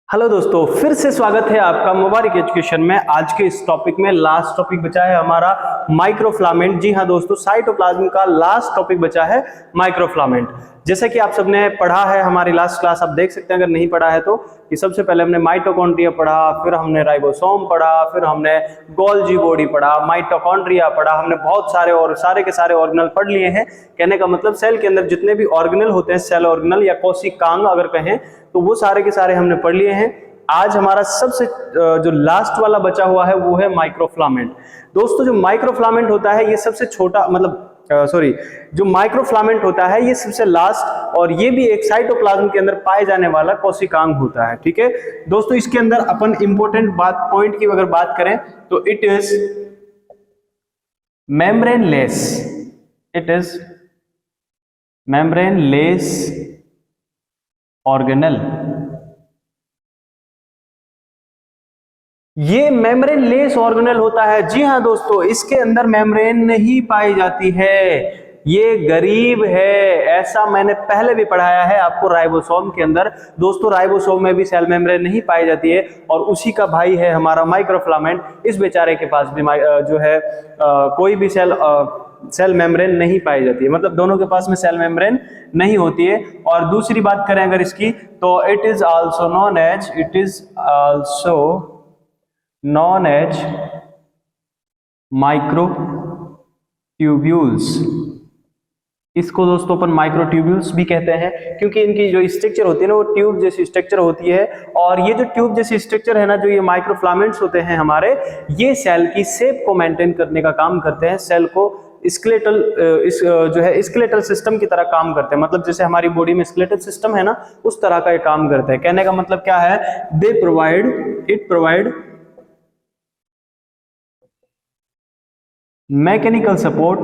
Hello दोस्तों, फिर से स्वागत है आपका मुबारक एजुकेशन में। आज के इस टॉपिक में लास्ट टॉपिक बचा है हमारा माइक्रोफिलामेंट। जी हाँ दोस्तों, साइटोप्लाज्म का लास्ट टॉपिक बचा है माइक्रोफिलामेंट। जैसे कि आप सबने पढ़ा है हमारी लास्ट क्लास, आप देख सकते हैं अगर नहीं पढ़ा है तो, कि सबसे पहले हमने माइटोकॉन्ड्रिया पढ़ा, फिर हमने राइबोसोम पढ़ा, फिर हमने गोल्जी बॉडी पढ़ा, माइटोकॉन्ड्रिया पढ़ा, हमने बहुत सारे और सारे के सारे ऑर्गेनल पढ़ लिए हैं। कहने का मतलब सेल के अंदर जितने भी ऑर्गेनल होते हैं, सेल ऑर्गेनल या कोशिकांग अगर कहें, तो वो सारे के सारे हमने पढ़ लिए हैं। आज हमारा सबसे जो लास्ट वाला बचा हुआ है वो है माइक्रोफिलामेंट। दोस्तों, जो माइक्रोफिलामेंट होता है ये सबसे छोटा जो माइक्रोफिलामेंट होता है ये सबसे लास्ट, और ये भी एक साइटोप्लाज्म के अंदर पाए जाने वाला कोशिकांग होता है। ठीक है दोस्तों, इसके अंदर अपन इंपॉर्टेंट पॉइंट की अगर बात करें तो it is membraneless. It is membraneless organelle. ये मेम्ब्रेन लेस ऑर्गेनल होता है। जी हाँ दोस्तों, इसके अंदर मेम्ब्रेन नहीं पाई जाती है, ये गरीब है। ऐसा मैंने पहले भी पढ़ाया है आपको राइबोसोम के अंदर। दोस्तों, राइबोसोम में भी सेल मेम्ब्रेन नहीं पाई जाती है, और उसी का भाई है हमारा माइक्रोफिलामेंट। इस बेचारे के पास भी जो है कोई भी सेल मेम्ब्रेन नहीं पाई जाती है, मतलब दोनों के पास में सेल मेम्ब्रेन नहीं होती है। और दूसरी बात करें अगर इसकी, तो it is also known as microtubules. इसको दोस्तों अपन माइक्रोट्यूब्यूल्स भी कहते हैं, क्योंकि इनकी जो स्ट्रक्चर होती है ना वो ट्यूब जैसी स्ट्रक्चर होती है। और ये जो ट्यूब जैसी स्ट्रक्चर है ना, जो ये माइक्रोफिलामेंट्स होते हैं हमारे, ये सेल की शेप को मेंटेन करने का काम करते हैं। सेल को स्केलेटल सिस्टम की तरह काम करते हैं, मतलब जैसे हमारी बॉडी में स्केलेटल सिस्टम है ना, उस तरह का ये काम करते हैं। कहने का मतलब क्या है, it provide mechanical support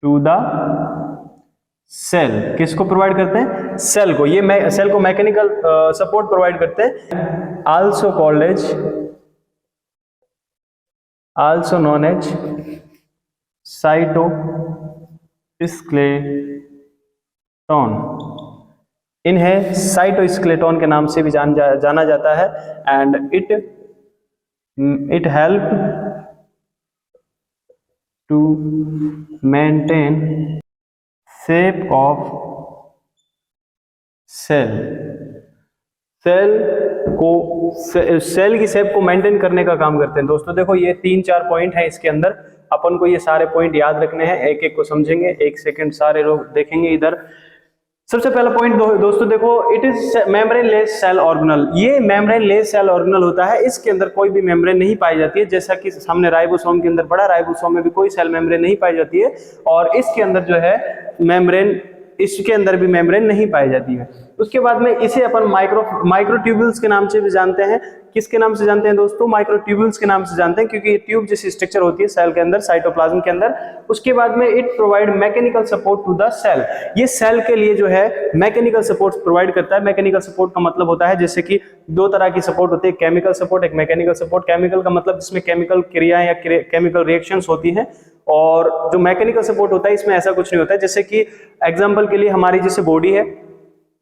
to the cell. किसको प्रोवाइड करते हैं? सेल को। ये सेल को मैकेनिकल सपोर्ट प्रोवाइड करते हैं। Also known as cytoskeleton. इन्हें साइटोस्केलेटन के नाम से भी जाना जाता है। And it help to maintain shape of cell की शेप को मेंटेन करने का काम करते हैं। दोस्तों देखो, ये 3-4 पॉइंट हैं इसके अंदर, अपन को ये सारे पॉइंट याद रखने हैं, एक एक को समझेंगे। एक सेकंड, सारे लोग देखेंगे इधर। सबसे पहला पॉइंट दोस्तों देखो, it is membrane less cell organelle. ये मेम्ब्रेन लेस सेल ऑर्गेनल होता है, इसके अंदर कोई भी मेम्ब्रेन नहीं पाई जाती है। जैसा कि हमने राइबोसोम के अंदर पढ़ा, राइबोसोम में भी कोई सेल मेम्ब्रेन नहीं पाई जाती है, और इसके अंदर जो है इसके अंदर भी मेम्ब्रेन नहीं पाई जाती है। उसके बाद में इसे अपन माइक्रोट्यूब्यूल्स के नाम से भी जानते हैं। किसके नाम से जानते हैं दोस्तों? माइक्रोट्यूब्यूल्स के नाम से जानते हैं, क्योंकि ये ट्यूब जैसी स्ट्रक्चर होती है सेल के अंदर, साइटोप्लाज्म के अंदर। उसके बाद में it provide mechanical support to the cell. ये सेल के लिए जो है मैकेनिकल सपोर्ट प्रोवाइड करता है। मैकेनिकल सपोर्ट का मतलब होता है, जैसे कि 2 तरह की सपोर्ट होती है, केमिकल सपोर्ट, एक मैकेनिकल सपोर्ट। केमिकल का मतलब जिसमें केमिकल क्रियाएं या केमिकल रिएक्शंस होती हैं, और जो मैकेनिकल सपोर्ट होता है इसमें ऐसा कुछ नहीं होता है। जैसे कि एग्जांपल के लिए हमारी जैसे बॉडी है,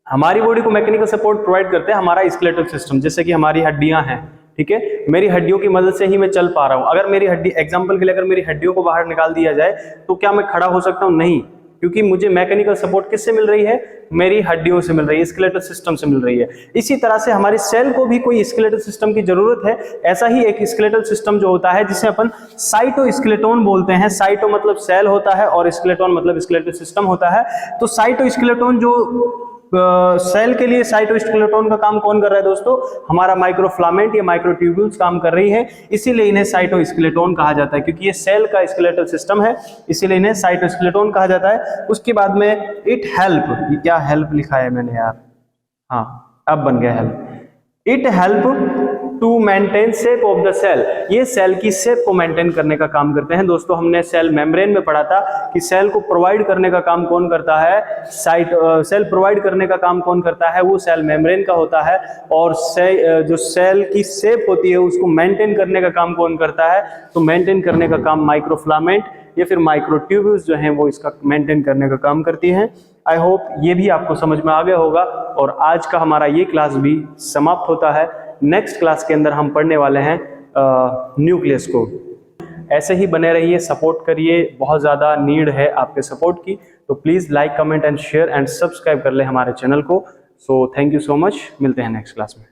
हमारी बॉडी को मैकेनिकल सपोर्ट प्रोवाइड करते हैं हमारा स्केलेटल सिस्टम। जैसे कि हमारी हड्डियां हैं, ठीक है, मेरी हड्डियों की मदद से ही मैं चल पा रहा हूं। अगर मेरी हड्डी, एग्जांपल के लिए अगर मेरी हड्डियों को बाहर निकाल दिया जाए तो क्या मैं खड़ा हो सकता हूं? नहीं, क्योंकि मुझे मैकेनिकल सपोर्ट किससे मिल रही है? मेरी हड्डियों से मिल रही है, स्केलेटल सिस्टम से मिल रही है। इसी तरह से हमारी सेल को भी कोई स्केलेटल सिस्टम की जरूरत है। ऐसा ही एक स्केलेटल सिस्टम जो होता है, जिसे अपन साइटोस्केलेटन बोलते हैं। साइटो मतलब सेल होता है, और स्केलेटन मतलब स्केलेटल सिस्टम होता है। तो साइटोस्केलेटन जो सेल के लिए, साइटोस्केलेटन का काम कौन कर रहा है दोस्तों? हमारा माइक्रोफिलामेंट या माइक्रोट्यूब्यूल्स काम कर रही है। इसीलिए इन्हें साइटोस्केलेटन कहा जाता है, क्योंकि ये सेल का स्केलेटल सिस्टम है, इसीलिए इन्हें साइटोस्केलेटन कहा जाता है। उसके बाद में इट हेल्प, ये क्या हेल्प लिखा है मैंने यार, हाँ अब बन गया help. It help to maintain shape of the cell. ये सेल की शेप को मेंटेन करने का काम करते हैं। दोस्तों, हमने सेल मेम्ब्रेन में पढ़ा था कि सेल को प्रोवाइड करने का काम कौन करता है? सेल प्रोवाइड करने का काम कौन करता है? वो सेल मेम्ब्रेन का होता है। और जो सेल की शेप होती है उसको मेंटेन करने का काम कौन करता है? तो मेंटेन करने का काम माइक्रोफिलामेंट या फिर माइक्रोट्यूब्यूल्स जो हैं वो इसका मेंटेन करने का काम करती हैं। आई होप ये भी आपको समझ में आ गया होगा और आज का हमारा ये क्लास भी समाप्त होता है। नेक्स्ट क्लास के अंदर हम पढ़ने वाले हैं न्यूक्लियस को। ऐसे ही बने रहिए, सपोर्ट करिए, बहुत ज़्यादा नीड है आपके सपोर्ट की, तो please like comment and share and subscribe कर ले हमारे चैनल को। So thank you so much, मिलते हैं नेक्स्ट क्लास में।